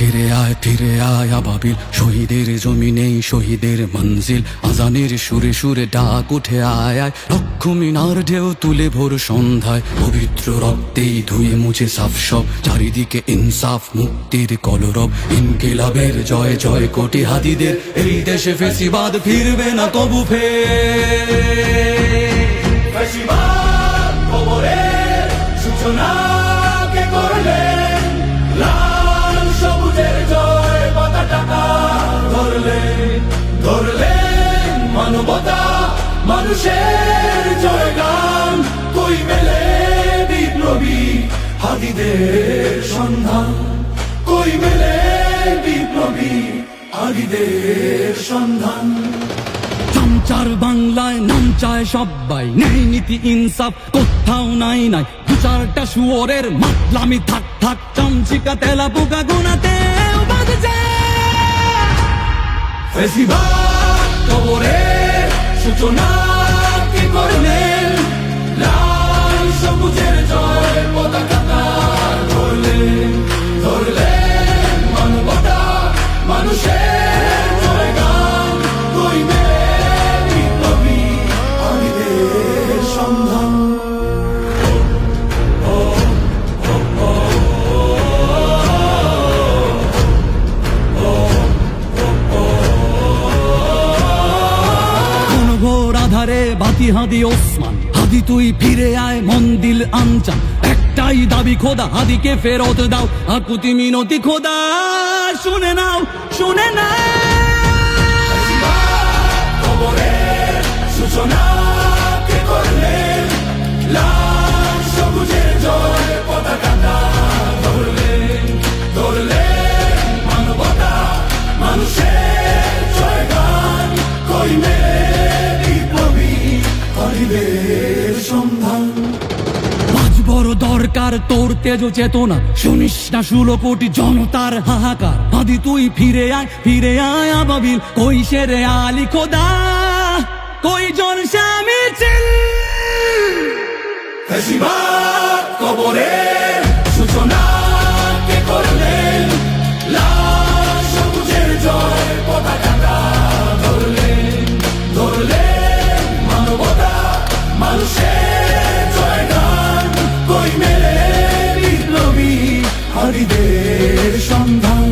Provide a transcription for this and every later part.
ফিরে আয় আবাবিল, শহীদের জমিনেই শহীদের মঞ্জিল। আজানের সুরে সুরে ডাক উঠে আয় আয়, লক্ষ মিনার ঢেউ তুলে ভোর সন্ধ্যায়। পবিত্র রক্তেই ধুয়ে মুছে সাফ সব, চারিদিকে ইনসাফ মুক্তির কলরব। ইনকিলাবের জয় জয় কোটি হাদিদের, এই দেশে ফেসিবাদ ফিরবে না কবু ফেসিবাদ কবরের সূচনা কে করলেন? লাল সবুজের জয় পতাকা ধরলেন মানবতা মানুষের জয়গান। কই মেলে বিপ্লবী হাদিদের সন্ধান? কই মেলে বিপ্লবী হাদিদের সন্ধান? চামচার বাংলায় নাম চায় সবাই, নেই নীতি ইনসাফ কোথাও নাই নাই। দু চারটা শুয়োরের মাতলামি থাক থাক, চামচিকা তেলা পোকা গোনাতেও বাজছে। ফেসিবাদ কবরের সূচনা কে করলেন? লাল সবুজের জয় পতাকা ধরলেন মানবতা মানুষের জয়গান। কই মেলে বিপ্লবী হাদিদের সন্ধান? আধারে বাতি হাদি ওসমান, হাদি তুই ফিরে আয় মন দিল আনচান। একটাই দাবি খোদা, হাদিকে ফেরত দাও, আকুতি মিনতি খোদা শুনে নাও শুনে নাও। কবরের সূচনা কে করলেন? লাল সবুজের জয় পতাকা ধরলেন মানবতা মানুষের জয়গান। কই মেলে বিপ্লবী হাদিদের সন্ধান? আজ বড় দরকার তোর তেজ চেতনা, শুনিস না 16 কোটি জনতার হাহাকার। হাদি তুই ফিরে আয় আবাবিল, কই শেরে আলী খোদা, কই জলসা মিছিল। ফেসিবাদ কবরের সূচনা কে করলেন? লাল সবুজের জয় পতাকা ধরলেন মানবতা মানুষের জয়গান। কই মেলে বিপ্লবী হাদিদের সন্ধান?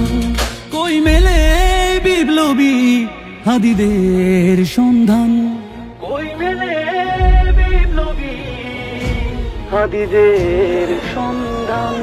কই মেলে বিপ্লবী হাদিদের সন্ধান? কই মেলে বিপ্লবী হাদিদের সন্ধান?